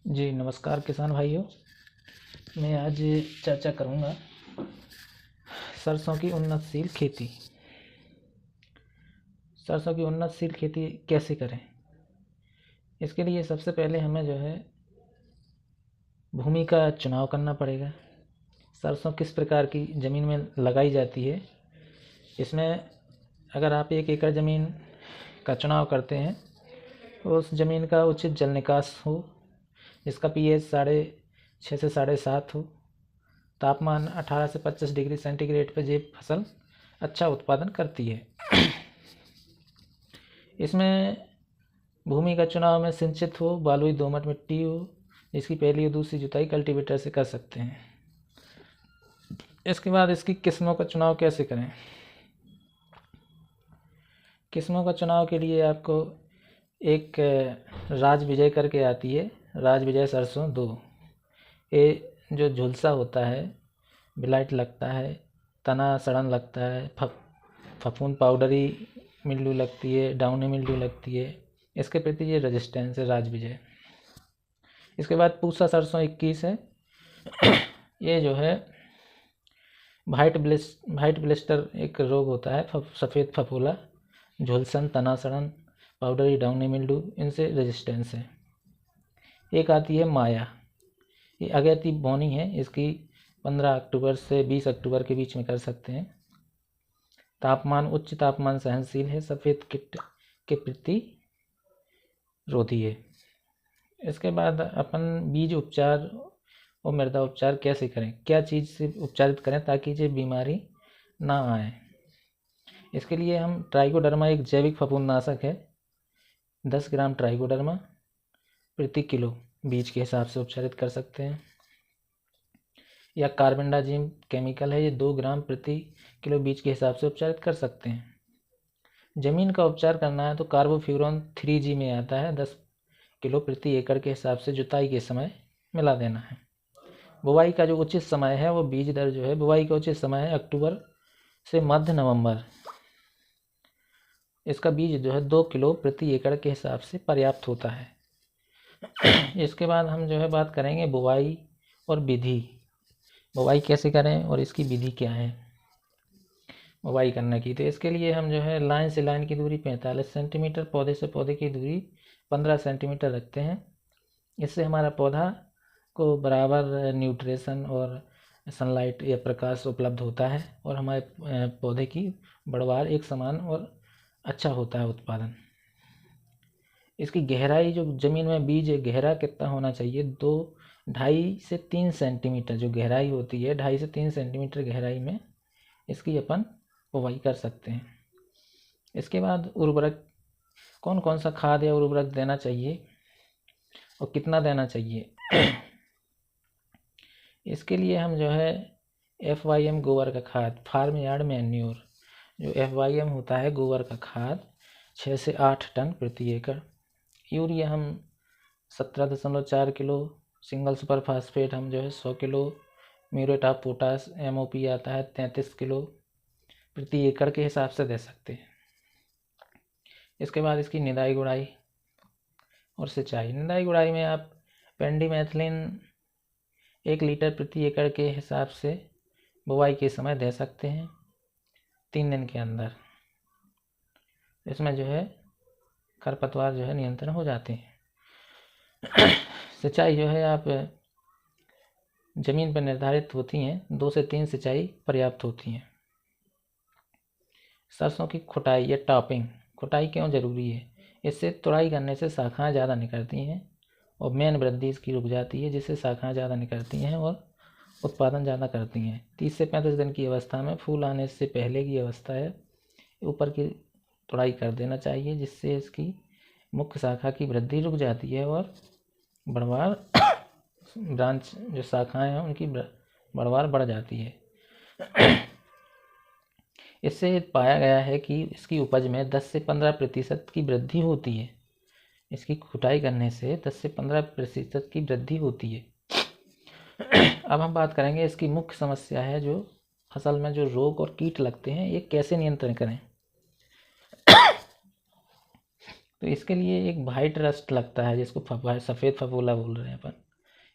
जी नमस्कार किसान भाइयों। मैं आज चर्चा करूंगा सरसों की उन्नतशील खेती। सरसों की उन्नतशील खेती कैसे करें, इसके लिए सबसे पहले हमें जो है भूमि का चुनाव करना पड़ेगा। सरसों किस प्रकार की ज़मीन में लगाई जाती है, इसमें अगर आप 1 एकड़ ज़मीन का चुनाव करते हैं तो उस ज़मीन का उचित जल निकास हो, जिसका pH 6.5 से 7.5 हो, तापमान 18 से 25 डिग्री सेंटीग्रेड पर ये फसल अच्छा उत्पादन करती है। इसमें भूमि का चुनाव में सिंचित हो, बालुई दोमट मिट्टी हो, इसकी पहली और दूसरी जुताई कल्टीवेटर से कर सकते हैं। इसके बाद इसकी किस्मों का चुनाव कैसे करें। किस्मों का चुनाव के लिए आपको एक राज विजय करके आती है, राज विजय सरसों 2। ये जो झुलसा होता है, ब्लाइट लगता है, तना सड़न लगता है, फफूंद पाउडरी मिल्ड्यू लगती है, डाउनी मिल्ड्यू लगती है, इसके प्रति ये रेजिस्टेंस है राज विजय। इसके बाद पूसा सरसों 21 है। ये जो है वाइट ब्लिस्टर एक रोग होता है, सफ़ेद फफूला, झुलसन, तना सड़न, पाउडरी, डाउनी मिल्ड्यू, इनसे रेजिस्टेंस है। एक आती है माया, ये अगैती बोनी है, इसकी 15 अक्टूबर से 20 अक्टूबर के बीच में कर सकते हैं। तापमान उच्च तापमान सहनशील है, सफ़ेद कीट के प्रति रोधी है। इसके बाद अपन बीज उपचार और मृदा उपचार कैसे करें, क्या चीज़ से उपचारित करें ताकि ये बीमारी ना आए। इसके लिए हम ट्राइकोडर्मा एक जैविक फफूंदनाशक है, 10 ग्राम ट्राइकोडर्मा प्रति किलो बीज के हिसाब से उपचारित कर सकते हैं। या कार्बेंडाजिम केमिकल है, ये 2 ग्राम प्रति किलो बीज के हिसाब से उपचारित कर सकते हैं। ज़मीन का उपचार करना है तो कार्बोफ्यूरॉन 3G में आता है, 10 किलो प्रति एकड़ के हिसाब से जुताई के समय मिला देना है। बुवाई का जो उचित समय है वो बीज दर जो है, बुवाई का उचित समय है अक्टूबर से मध्य नवंबर। इसका बीज जो है 2 किलो प्रति एकड़ के हिसाब से पर्याप्त होता है। इसके बाद हम जो है बात करेंगे बुवाई और विधि। बुवाई कैसे करें और इसकी विधि क्या है बुवाई करने की। तो इसके लिए हम जो है लाइन से लाइन की दूरी 45 सेंटीमीटर, पौधे से पौधे की दूरी 15 सेंटीमीटर रखते हैं। इससे हमारा पौधा को बराबर न्यूट्रिशन और सनलाइट या प्रकाश उपलब्ध होता है और हमारे पौधे की बढ़वार एक समान और अच्छा होता है उत्पादन। इसकी गहराई, जो ज़मीन में बीज गहरा कितना होना चाहिए, 2.5 से 3 सेंटीमीटर जो गहराई होती है, 2.5 से 3 सेंटीमीटर गहराई में इसकी अपन बुवाई कर सकते हैं। इसके बाद उर्वरक, कौन कौन सा खाद या उर्वरक देना चाहिए और कितना देना चाहिए। इसके लिए हम जो है FYM गोबर का खाद, फार्म यार्ड मैन्योर, जो FYM होता है गोबर का खाद, 6 से 8 टन प्रति एकड़। यूरिया हम 17.4 किलो, सिंगल सुपर फास्फेट हम जो है 100 kilo, muriate of potash MOP आता है 33 किलो प्रति एकड़ के हिसाब से दे सकते हैं। इसके बाद इसकी निदाई गुड़ाई और सिंचाई। निदाई गुड़ाई में आप पेंडीमेथिलिन 1 लीटर प्रति एकड़ के हिसाब से बुवाई के समय दे सकते हैं 3 दिन के अंदर। इसमें जो है खरपतवार जो है नियंत्रण हो जाते हैं। सिंचाई जो है आप ज़मीन पर निर्धारित होती हैं, 2 से 3 सिंचाई पर्याप्त होती हैं। सरसों की खुटाई या टॉपिंग, खुटाई क्यों ज़रूरी है, इससे तुड़ाई करने से शाखाएं ज़्यादा निकलती हैं और मेन वृद्धि इसकी रुक जाती है, जिससे शाखाएं ज़्यादा निकलती हैं और उत्पादन ज़्यादा करती हैं। 30 से 35 दिन की अवस्था में, फूल आने से पहले की अवस्था है, ऊपर की तुड़ाई कर देना चाहिए, जिससे इसकी मुख्य शाखा की वृद्धि रुक जाती है और बढ़वार ब्रांच जो शाखाएं हैं उनकी बढ़वार बढ़ जाती है। इससे पाया गया है कि इसकी उपज में 10 से 15% की वृद्धि होती है। इसकी खुटाई करने से 10 से 15% की वृद्धि होती है। अब हम बात करेंगे इसकी मुख्य समस्या है, जो फसल में जो रोग और कीट लगते हैं, ये कैसे नियंत्रण करें। तो इसके लिए एक वाइट रस्ट लगता है जिसको सफ़ेद फफूला बोल रहे हैं अपन।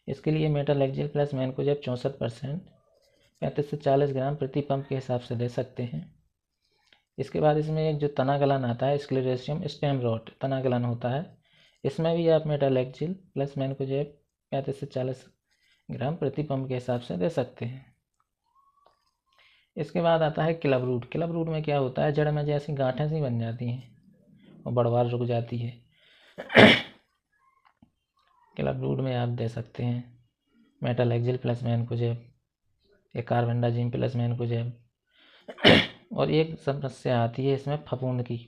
इसके लिए मेटालेक्जिल प्लस मैनकोजेब 64% 35 से 40 ग्राम प्रति पंप के हिसाब से दे सकते हैं। इसके बाद इसमें एक जो तना गलन आता है, स्क्लेरोसियम स्टेम रॉट तना गलन होता है, इसमें भी आप मेटालेक्जिल प्लस मैनकोजेब 35 से 40 ग्राम प्रति पंप के हिसाब से दे सकते हैं। इसके बाद आता है क्लब रूट। क्लब रूट में क्या होता है, जड़ में जैसी गांठें सी बन जाती हैं और बढ़वार रुक जाती है। क्लब रूट में आप दे सकते हैं मेटालेक्जिल प्लस मैनकोजेब या कार्बेंडाजिम प्लस मैनकोजेब। और एक समस्या आती है इसमें फफूंद की।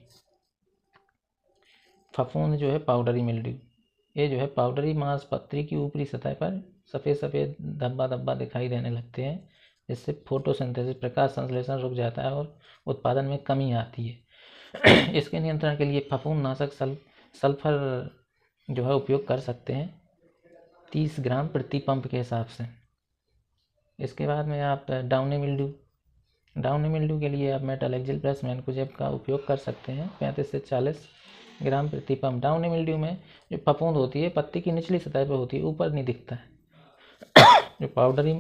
फफूंद जो है पाउडरी मिल्ड्यू, ये जो है पाउडरी मांस पत्री की ऊपरी सतह पर सफ़ेद सफ़ेद धब्बा धब्बा दिखाई देने लगते हैं, जिससे फोटोसिंथेसिस प्रकाश संश्लेषण रुक जाता है और उत्पादन में कमी आती है। इसके नियंत्रण के लिए फफूंद नाशक सल्फर जो है उपयोग कर सकते हैं 30 ग्राम प्रति पंप के हिसाब से। इसके बाद में आप डाउनी मिल्ड्यू के लिए आप मेटालेक्जिल प्लस मैनकोजेब का उपयोग कर सकते हैं 35 से 40 ग्राम प्रति पंप। डाउनी मिल्ड्यू में जो फफूंद होती है पत्ती की निचली सतह पर होती है, ऊपर नहीं दिखता है। जो पाउडरी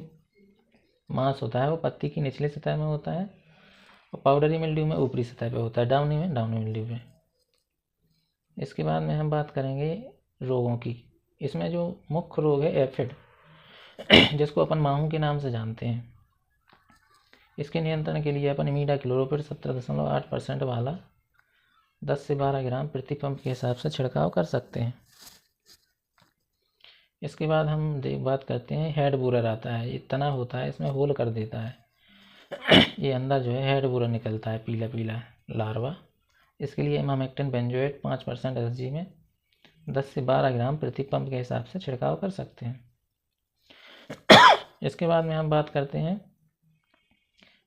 मांस होता है वो पत्ती की निचली सतह में होता है और पाउडरी मिल्ड्यू में ऊपरी सतह पे होता है, डाउनी मिल्ड्यू में। इसके बाद में हम बात करेंगे रोगों की। इसमें जो मुख्य रोग है एफिड, जिसको अपन माहू के नाम से जानते हैं, इसके नियंत्रण के लिए अपन इमीडाक्लोप्रिड 17.8% वाला 10 से 12 ग्राम प्रति पंप के हिसाब से छिड़काव कर सकते हैं। इसके बाद हम बात करते हैं हेड बोरर आता है, ये तना होता है, इसमें होल कर देता है। ये अंदर जो है हेड बोरर निकलता है, पीला पीला लार्वा। इसके लिए इमामेक्टिन बेंजोएट 5% SG में 10 से 12 ग्राम प्रति पंप के हिसाब से छिड़काव कर सकते हैं। इसके बाद में हम बात करते हैं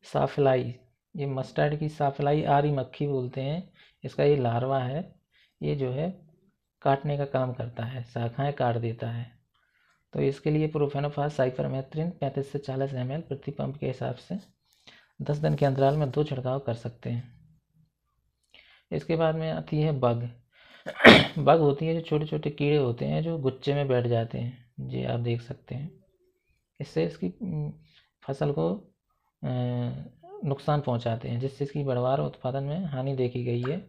साफलाई। ये मस्टर्ड की साफलाई आरी मक्खी बोलते हैं, इसका ये लार्वा है, ये जो है काटने का काम करता है, शाखाएं काट देता है। तो इसके लिए प्रोफेनोफास साइपरमेथ्रिन 35 से 40 ml प्रति पंप के हिसाब से 10 दिन के अंतराल में 2 छिड़काव कर सकते हैं। इसके बाद में आती है बग। बग होती है जो छोटे छोटे कीड़े होते हैं जो गुच्छे में बैठ जाते हैं, जी आप देख सकते हैं। इससे इसकी फसल को नुकसान पहुंचाते हैं, जिससे इसकी बढ़वार उत्पादन में हानि देखी गई है।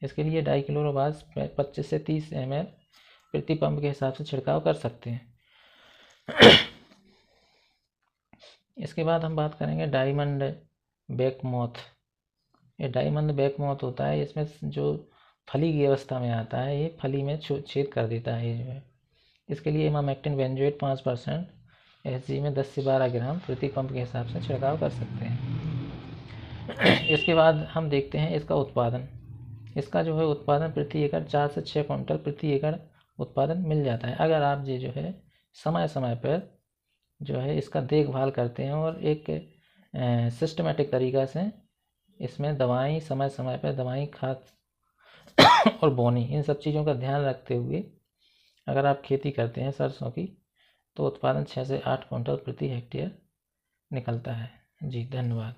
इसके लिए डाइक्लोरोबास 25 से 30 ml प्रति पंप के हिसाब से छिड़काव कर सकते हैं। इसके बाद हम बात करेंगे डायमंड बैकमोथ। ये डायमंड बैकमोथ होता है, इसमें जो फली की अवस्था में आता है, ये फली में छेद कर देता है ये जो है। इसके लिए इमामेक्टिन बेंजोएट 5% SG में 10 से 12 ग्राम प्रति पंप के हिसाब से छिड़काव कर सकते हैं। इसके बाद हम देखते हैं इसका उत्पादन। इसका जो है उत्पादन प्रति एकड़ 4 से 6 क्विंटल प्रति एकड़ उत्पादन मिल जाता है, अगर आप ये जो है समय समय पर जो है इसका देखभाल करते हैं और एक सिस्टमेटिक तरीक़ा से इसमें दवाई समय समय पर दवाई, खाद और बोनी, इन सब चीज़ों का ध्यान रखते हुए अगर आप खेती करते हैं सरसों की, तो उत्पादन 6 से 8 क्विंटल प्रति हेक्टेयर निकलता है। जी धन्यवाद।